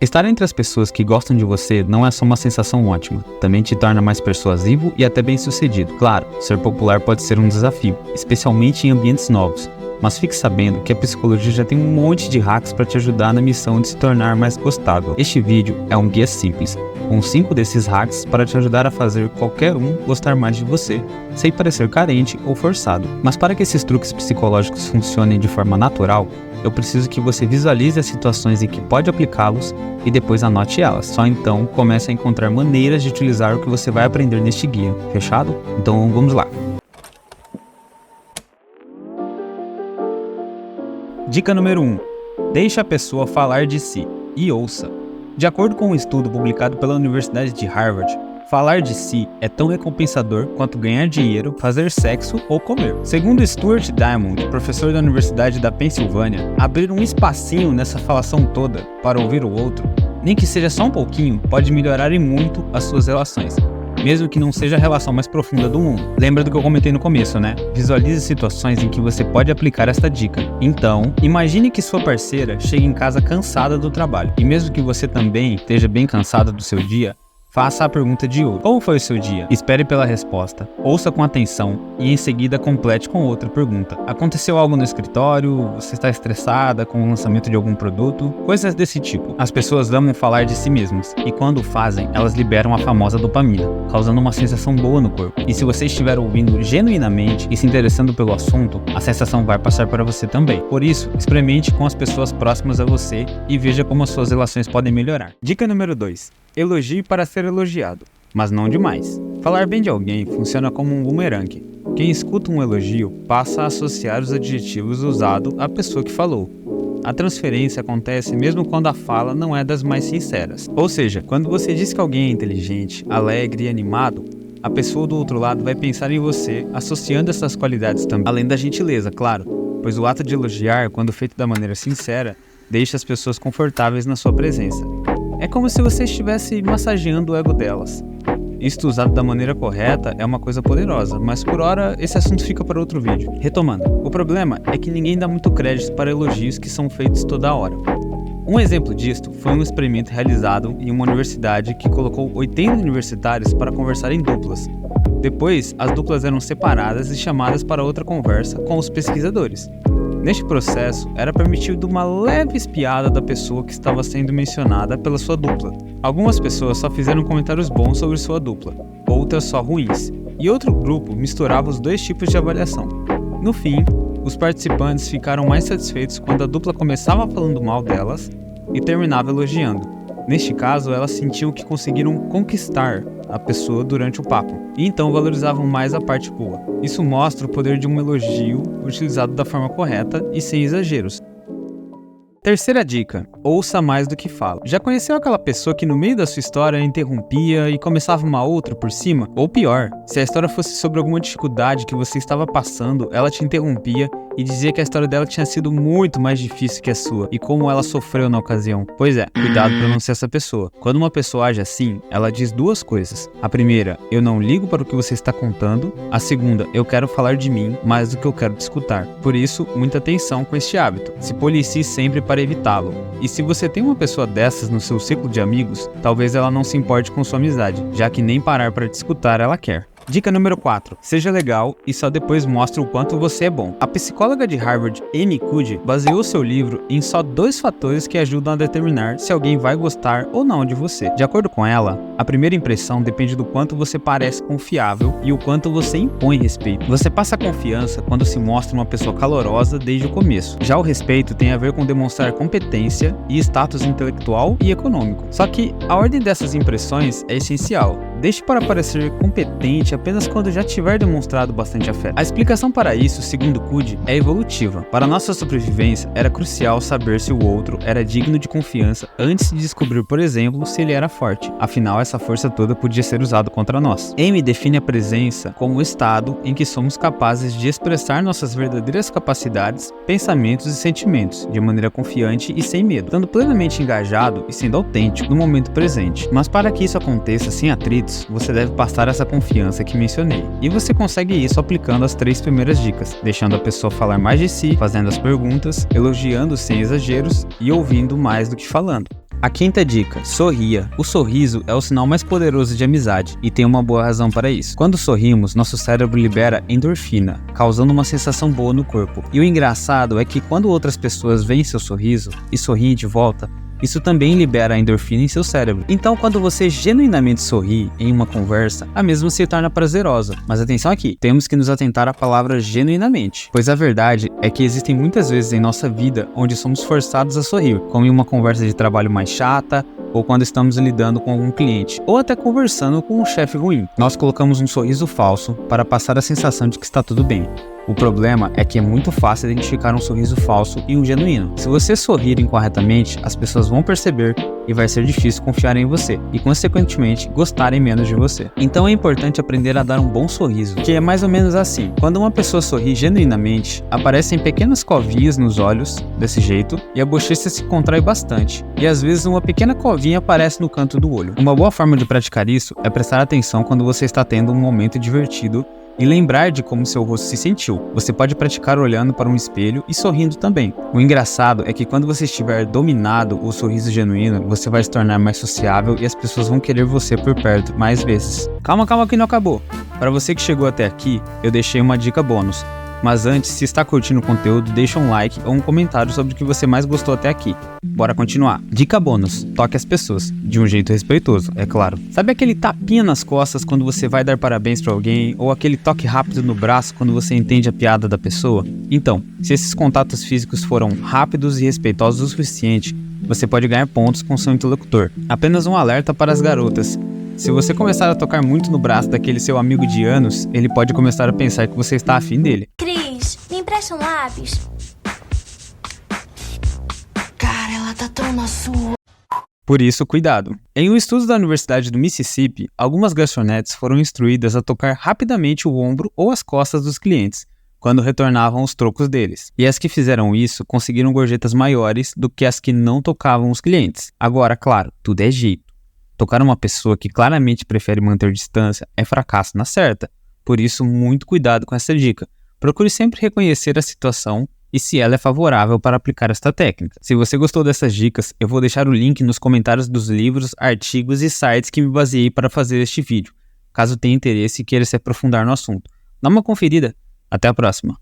Estar entre as pessoas que gostam de você não é só uma sensação ótima, também te torna mais persuasivo e até bem-sucedido. Claro, ser popular pode ser um desafio, especialmente em ambientes novos, mas fique sabendo que a psicologia já tem um monte de hacks para te ajudar na missão de se tornar mais gostável. Este vídeo é um guia simples, com 5 desses hacks para te ajudar a fazer qualquer um gostar mais de você, sem parecer carente ou forçado. Mas para que esses truques psicológicos funcionem de forma natural, eu preciso que você visualize as situações em que pode aplicá-los e depois anote elas. Só então comece a encontrar maneiras de utilizar o que você vai aprender neste guia. Fechado? Então vamos lá! Dica número 1. Deixe a pessoa falar de si e ouça. De acordo com um estudo publicado pela Universidade de Harvard, falar de si é tão recompensador quanto ganhar dinheiro, fazer sexo ou comer. Segundo Stuart Diamond, professor da Universidade da Pensilvânia, abrir um espacinho nessa falação toda para ouvir o outro, nem que seja só um pouquinho, pode melhorar e muito as suas relações, mesmo que não seja a relação mais profunda do mundo. Lembra do que eu comentei no começo, né? Visualize situações em que você pode aplicar esta dica. Então, imagine que sua parceira chegue em casa cansada do trabalho, e mesmo que você também esteja bem cansada do seu dia, faça a pergunta de hoje. Como foi o seu dia? Espere pela resposta, ouça com atenção e em seguida complete com outra pergunta. Aconteceu algo no escritório? Você está estressada com o lançamento de algum produto? Coisas desse tipo. As pessoas amam falar de si mesmas e quando o fazem, elas liberam a famosa dopamina, causando uma sensação boa no corpo. E se você estiver ouvindo genuinamente e se interessando pelo assunto, a sensação vai passar para você também. Por isso, experimente com as pessoas próximas a você e veja como as suas relações podem melhorar. Dica número 2. Elogie para ser elogiado, mas não demais. Falar bem de alguém funciona como um bumerangue. Quem escuta um elogio passa a associar os adjetivos usados à pessoa que falou. A transferência acontece mesmo quando a fala não é das mais sinceras. Ou seja, quando você diz que alguém é inteligente, alegre e animado, a pessoa do outro lado vai pensar em você, associando essas qualidades também. Além da gentileza, claro, pois o ato de elogiar, quando feito da maneira sincera, deixa as pessoas confortáveis na sua presença. É como se você estivesse massageando o ego delas. Isto usado da maneira correta é uma coisa poderosa, mas por hora esse assunto fica para outro vídeo. Retomando, o problema é que ninguém dá muito crédito para elogios que são feitos toda hora. Um exemplo disto foi um experimento realizado em uma universidade que colocou 80 universitários para conversar em duplas. Depois, as duplas eram separadas e chamadas para outra conversa com os pesquisadores. Neste processo, era permitido uma leve espiada da pessoa que estava sendo mencionada pela sua dupla. Algumas pessoas só fizeram comentários bons sobre sua dupla, outras só ruins, e outro grupo misturava os dois tipos de avaliação. No fim, os participantes ficaram mais satisfeitos quando a dupla começava falando mal delas e terminava elogiando. Neste caso, elas sentiam que conseguiram conquistar a pessoa durante o papo, e então valorizavam mais a parte boa. Isso mostra o poder de um elogio utilizado da forma correta e sem exageros. Terceira dica, ouça mais do que fala. Já conheceu aquela pessoa que no meio da sua história interrompia e começava uma outra por cima? Ou pior, se a história fosse sobre alguma dificuldade que você estava passando, ela te interrompia e dizia que a história dela tinha sido muito mais difícil que a sua e como ela sofreu na ocasião. Pois é, cuidado para não ser essa pessoa. Quando uma pessoa age assim, ela diz duas coisas. A primeira, eu não ligo para o que você está contando. A segunda, eu quero falar de mim mais do que eu quero te escutar. Por isso, muita atenção com este hábito. Se policie sempre para evitá-lo. E se você tem uma pessoa dessas no seu ciclo de amigos, talvez ela não se importe com sua amizade, já que nem parar para te escutar ela quer. Dica número 4. Seja legal e só depois mostre o quanto você é bom. A psicóloga de Harvard, Amy Cuddy, baseou seu livro em só 2 fatores que ajudam a determinar se alguém vai gostar ou não de você. De acordo com ela, a primeira impressão depende do quanto você parece confiável e o quanto você impõe respeito. Você passa confiança quando se mostra uma pessoa calorosa desde o começo. Já o respeito tem a ver com demonstrar competência e status intelectual e econômico. Só que a ordem dessas impressões é essencial. Deixe para parecer competente apenas quando já tiver demonstrado bastante afeto. A explicação para isso, segundo Cuddy, é evolutiva. Para nossa sobrevivência, era crucial saber se o outro era digno de confiança antes de descobrir, por exemplo, se ele era forte. Afinal, essa força toda podia ser usada contra nós. Amy define a presença como o estado em que somos capazes de expressar nossas verdadeiras capacidades, pensamentos e sentimentos, de maneira confiante e sem medo, estando plenamente engajado e sendo autêntico no momento presente. Mas para que isso aconteça sem atritos, você deve passar essa confiança que mencionei. E você consegue isso aplicando as 3 primeiras dicas, deixando a pessoa falar mais de si, fazendo as perguntas, elogiando sem exageros e ouvindo mais do que falando. A quinta dica, sorria. O sorriso é o sinal mais poderoso de amizade e tem uma boa razão para isso. Quando sorrimos, nosso cérebro libera endorfina, causando uma sensação boa no corpo. E o engraçado é que quando outras pessoas veem seu sorriso e sorriem de volta, isso também libera a endorfina em seu cérebro. Então, quando você genuinamente sorri em uma conversa, a mesma se torna prazerosa. Mas atenção aqui, temos que nos atentar à palavra genuinamente, pois a verdade é que existem muitas vezes em nossa vida onde somos forçados a sorrir, como em uma conversa de trabalho mais chata, ou quando estamos lidando com algum cliente, ou até conversando com um chefe ruim. Nós colocamos um sorriso falso para passar a sensação de que está tudo bem. O problema é que é muito fácil identificar um sorriso falso e um genuíno. Se você sorrir incorretamente, as pessoas vão perceber e vai ser difícil confiar em você e, consequentemente, gostarem menos de você. Então é importante aprender a dar um bom sorriso, que é mais ou menos assim. Quando uma pessoa sorri genuinamente, aparecem pequenas covinhas nos olhos, desse jeito, e a bochecha se contrai bastante. E às vezes uma pequena covinha aparece no canto do olho. Uma boa forma de praticar isso é prestar atenção quando você está tendo um momento divertido e lembrar de como seu rosto se sentiu. Você pode praticar olhando para um espelho e sorrindo também. O engraçado é que quando você estiver dominado o sorriso genuíno, você vai se tornar mais sociável e as pessoas vão querer você por perto mais vezes. Calma que não acabou. Para você que chegou até aqui, eu deixei uma dica bônus. Mas antes, se está curtindo o conteúdo, deixa um like ou um comentário sobre o que você mais gostou até aqui. Bora continuar. Dica bônus: toque as pessoas, de um jeito respeitoso, é claro. Sabe aquele tapinha nas costas quando você vai dar parabéns para alguém, ou aquele toque rápido no braço quando você entende a piada da pessoa? Então, se esses contatos físicos foram rápidos e respeitosos o suficiente, você pode ganhar pontos com seu interlocutor. Apenas um alerta para as garotas: se você começar a tocar muito no braço daquele seu amigo de anos, ele pode começar a pensar que você está afim dele. Cris, me empresta um lápis? Cara, ela tá tão na sua. Por isso, cuidado. Em um estudo da Universidade do Mississippi, algumas garçonetes foram instruídas a tocar rapidamente o ombro ou as costas dos clientes quando retornavam os trocos deles. E as que fizeram isso conseguiram gorjetas maiores do que as que não tocavam os clientes. Agora, claro, tudo é jeito. Tocar uma pessoa que claramente prefere manter distância é fracasso na certa. Por isso, muito cuidado com essa dica. Procure sempre reconhecer a situação e se ela é favorável para aplicar esta técnica. Se você gostou dessas dicas, eu vou deixar o link nos comentários dos livros, artigos e sites que me baseei para fazer este vídeo, caso tenha interesse e queira se aprofundar no assunto. Dá uma conferida. Até a próxima.